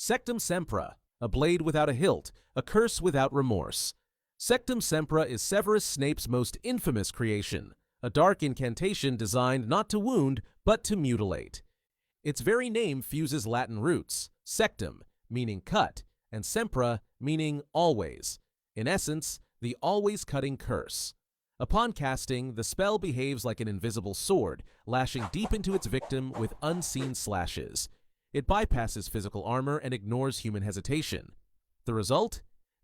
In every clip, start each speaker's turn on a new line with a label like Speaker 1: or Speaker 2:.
Speaker 1: Sectum Sempra, a blade without a hilt, a curse without remorse. Sectum Sempra is Severus Snape's most infamous creation, a dark incantation designed not to wound, but to mutilate. Its very name fuses Latin roots, sectum, meaning cut, and sempra, meaning always. In essence, the always cutting curse. Upon casting, the spell behaves like an invisible sword, lashing deep into its victim with unseen slashes. It bypasses physical armor and ignores human hesitation. The result?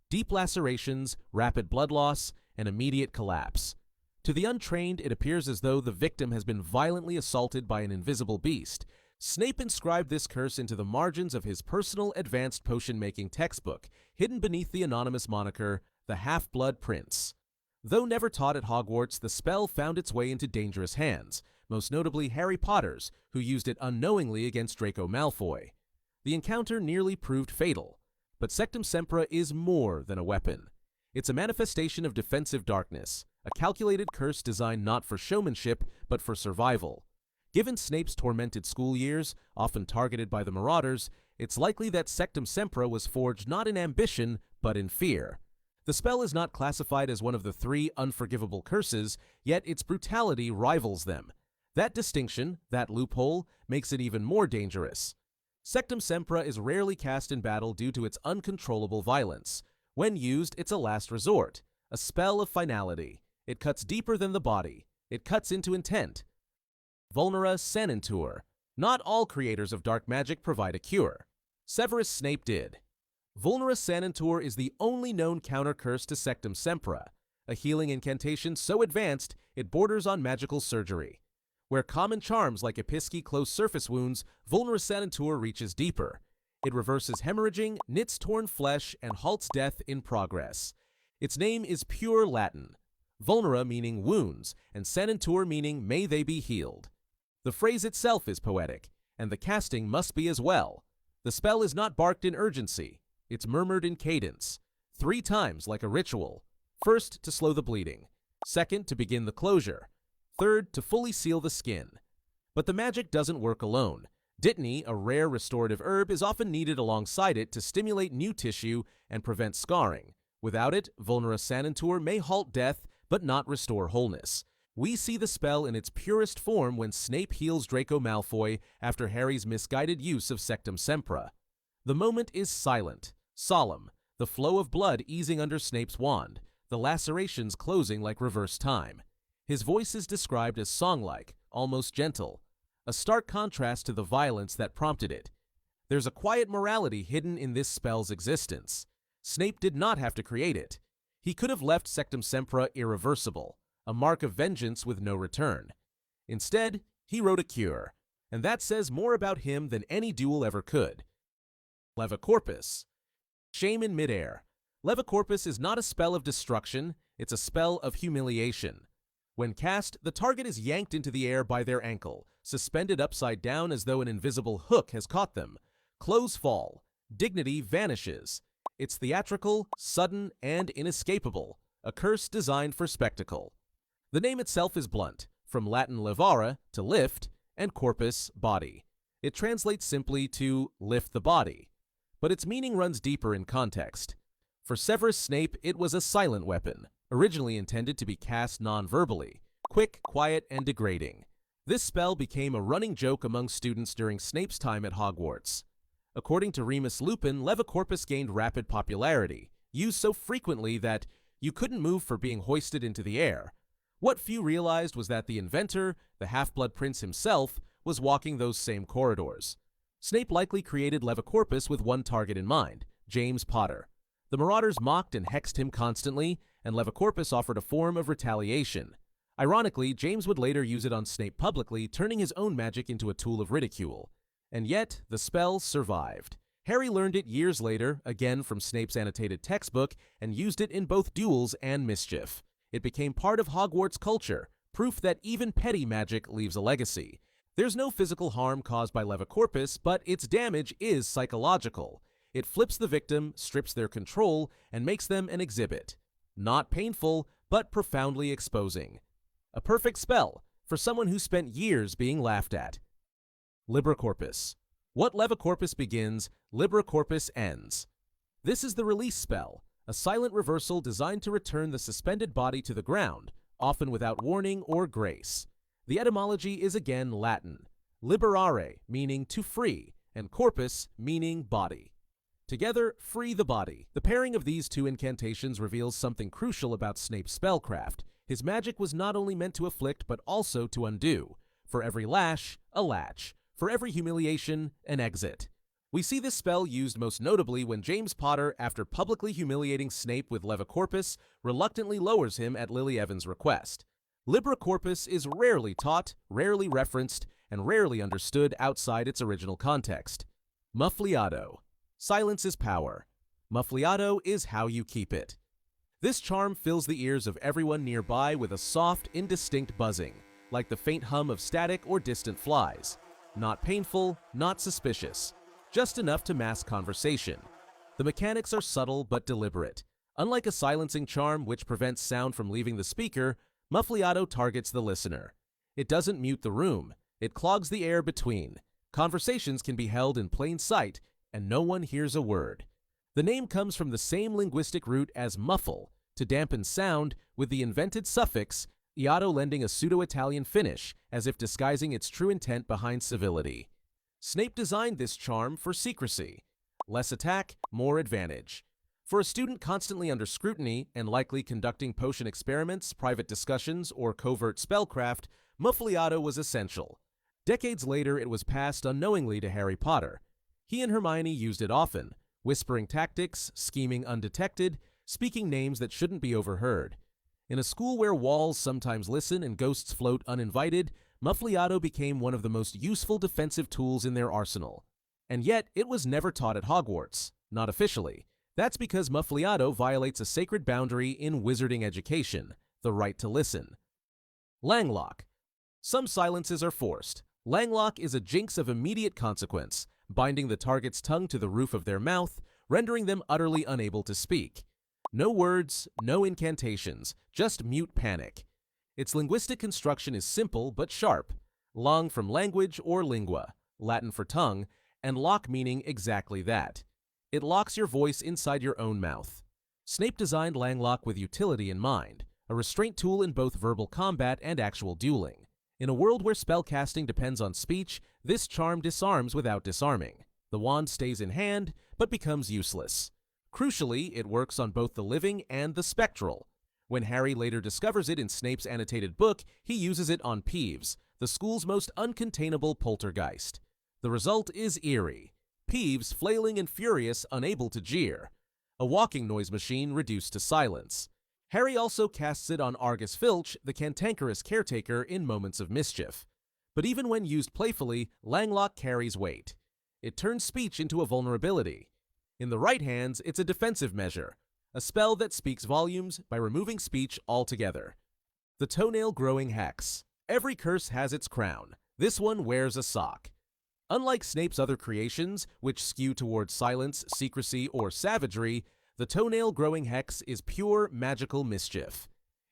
Speaker 1: Deep lacerations, rapid blood loss, and immediate collapse. To the untrained, it appears as though the victim has been violently assaulted by an invisible beast. Snape inscribed this curse into the margins of his personal advanced potion-making textbook, hidden beneath the anonymous moniker, the Half-Blood Prince. Though never taught at Hogwarts, the spell found its way into dangerous hands, most notably Harry Potter's, who used it unknowingly against Draco Malfoy. The encounter nearly proved fatal, but Sectum Sempra is more than a weapon. It's a manifestation of defensive darkness, a calculated curse designed not for showmanship, but for survival. Given Snape's tormented school years, often targeted by the Marauders, it's likely that Sectum Sempra was forged not in ambition, but in fear. The spell is not classified as one of the 3 unforgivable curses, yet its brutality rivals them. That distinction, that loophole, makes it even more dangerous. Sectum Sempra is rarely cast in battle due to its uncontrollable violence. When used, it's a last resort, a spell of finality. It cuts deeper than the body. It cuts into intent. Vulnera Sanentur. Not all creators of dark magic provide a cure. Severus Snape did. Vulnera Sanentur is the only known counter-curse to Sectum Sempra, a healing incantation so advanced it borders on magical surgery. Where common charms like Episci close surface wounds, Vulnera Sanentur reaches deeper. It reverses hemorrhaging, knits torn flesh, and halts death in progress. Its name is pure Latin. Vulnera meaning wounds, and Sanentur meaning may they be healed. The phrase itself is poetic, and the casting must be as well. The spell is not barked in urgency. It's murmured in cadence, 3 times like a ritual. First, to slow the bleeding. Second, to begin the closure. Third, to fully seal the skin. But the magic doesn't work alone. Dittany, a rare restorative herb, is often needed alongside it to stimulate new tissue and prevent scarring. Without it, Vulnera Sanentur may halt death, but not restore wholeness. We see the spell in its purest form when Snape heals Draco Malfoy after Harry's misguided use of Sectum Sempra. The moment is silent, solemn, the flow of blood easing under Snape's wand, the lacerations closing like reverse time. His voice is described as song-like, almost gentle, a stark contrast to the violence that prompted it. There's a quiet morality hidden in this spell's existence. Snape did not have to create it. He could have left Sectum Sempra irreversible, a mark of vengeance with no return. Instead, he wrote a cure, and that says more about him than any duel ever could. Levicorpus. Shame in midair. Levicorpus is not a spell of destruction, it's a spell of humiliation. When cast, the target is yanked into the air by their ankle, suspended upside down as though an invisible hook has caught them. Clothes fall. Dignity vanishes. It's theatrical, sudden, and inescapable, a curse designed for spectacle. The name itself is blunt, from Latin levare, to lift, and corpus, body. It translates simply to lift the body, but its meaning runs deeper in context. For Severus Snape, it was a silent weapon, originally intended to be cast non-verbally, quick, quiet, and degrading. This spell became a running joke among students during Snape's time at Hogwarts. According to Remus Lupin, Levicorpus gained rapid popularity, used so frequently that you couldn't move for being hoisted into the air. What few realized was that the inventor, the Half-Blood Prince himself, was walking those same corridors. Snape likely created Levicorpus with one target in mind, James Potter. The Marauders mocked and hexed him constantly, and Levicorpus offered a form of retaliation. Ironically, James would later use it on Snape publicly, turning his own magic into a tool of ridicule. And yet, the spell survived. Harry learned it years later, again from Snape's annotated textbook, and used it in both duels and mischief. It became part of Hogwarts culture, proof that even petty magic leaves a legacy. There's no physical harm caused by Levicorpus, but its damage is psychological. It flips the victim, strips their control, and makes them an exhibit. Not painful, but profoundly exposing. A perfect spell for someone who spent years being laughed at. Libra Corpus. What Levicorpus begins, Liberacorpus ends. This is the release spell, a silent reversal designed to return the suspended body to the ground, often without warning or grace. The etymology is again Latin, liberare meaning to free, and corpus meaning body. Together, free the body. The pairing of these two incantations reveals something crucial about Snape's spellcraft. His magic was not only meant to afflict but also to undo. For every lash, a latch. For every humiliation, an exit. We see this spell used most notably when James Potter, after publicly humiliating Snape with Levicorpus, reluctantly lowers him at Lily Evans' request. Liberacorpus is rarely taught, rarely referenced, and rarely understood outside its original context. Muffliato. Silence is power. Muffliato is how you keep it. This charm fills the ears of everyone nearby with a soft, indistinct buzzing, like the faint hum of static or distant flies. Not painful, not suspicious, just enough to mask conversation. The mechanics are subtle but deliberate. Unlike a silencing charm which prevents sound from leaving the speaker, Muffliato targets the listener. It doesn't mute the room, it clogs the air between. Conversations can be held in plain sight, and no one hears a word. The name comes from the same linguistic root as muffle, to dampen sound, with the invented suffix iato lending a pseudo-Italian finish, as if disguising its true intent behind civility. Snape designed this charm for secrecy. Less attack, more advantage. For a student constantly under scrutiny and likely conducting potion experiments, private discussions, or covert spellcraft, Muffliato was essential. Decades later, it was passed unknowingly to Harry Potter. He and Hermione used it often, whispering tactics, scheming undetected, speaking names that shouldn't be overheard. In a school where walls sometimes listen and ghosts float uninvited, Muffliato became one of the most useful defensive tools in their arsenal. And yet, it was never taught at Hogwarts, not officially. That's because Muffliato violates a sacred boundary in wizarding education, the right to listen. Langlock. Some silences are forced. Langlock is a jinx of immediate consequence, binding the target's tongue to the roof of their mouth, rendering them utterly unable to speak. No words, no incantations, just mute panic. Its linguistic construction is simple but sharp. Lang from language or lingua, Latin for tongue, and lock meaning exactly that. It locks your voice inside your own mouth. Snape designed Langlock with utility in mind, a restraint tool in both verbal combat and actual dueling. In a world where spellcasting depends on speech, this charm disarms without disarming. The wand stays in hand, but becomes useless. Crucially, it works on both the living and the spectral. When Harry later discovers it in Snape's annotated book, he uses it on Peeves, the school's most uncontainable poltergeist. The result is eerie. Peeves, flailing and furious, unable to jeer. A walking noise machine reduced to silence. Harry also casts it on Argus Filch, the cantankerous caretaker, in moments of mischief. But even when used playfully, Langlock carries weight. It turns speech into a vulnerability. In the right hands, it's a defensive measure, a spell that speaks volumes by removing speech altogether. The Toenail-Growing Hex. Every curse has its crown. This one wears a sock. Unlike Snape's other creations, which skew towards silence, secrecy, or savagery, the Toenail-Growing Hex is pure magical mischief.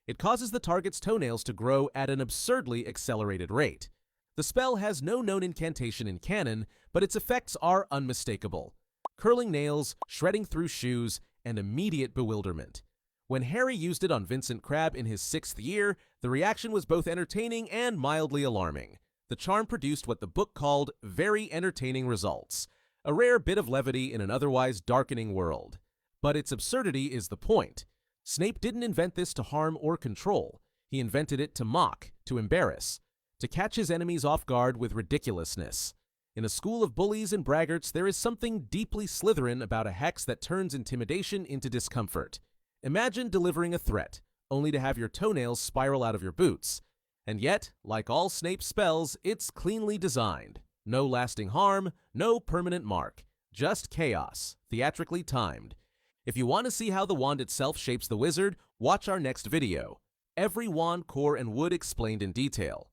Speaker 1: It causes the target's toenails to grow at an absurdly accelerated rate. The spell has no known incantation in canon, but its effects are unmistakable. Curling nails, shredding through shoes, and immediate bewilderment. When Harry used it on Vincent Crabbe in his 6th year, the reaction was both entertaining and mildly alarming. The charm produced what the book called very entertaining results, a rare bit of levity in an otherwise darkening world. But its absurdity is the point. Snape didn't invent this to harm or control. He invented it to mock, to embarrass, to catch his enemies off guard with ridiculousness. In a school of bullies and braggarts, there is something deeply Slytherin about a hex that turns intimidation into discomfort. Imagine delivering a threat, only to have your toenails spiral out of your boots. And yet, like all Snape's spells, it's cleanly designed. No lasting harm, no permanent mark. Just chaos, theatrically timed. If you want to see how the wand itself shapes the wizard, watch our next video. Every wand, core, and wood explained in detail.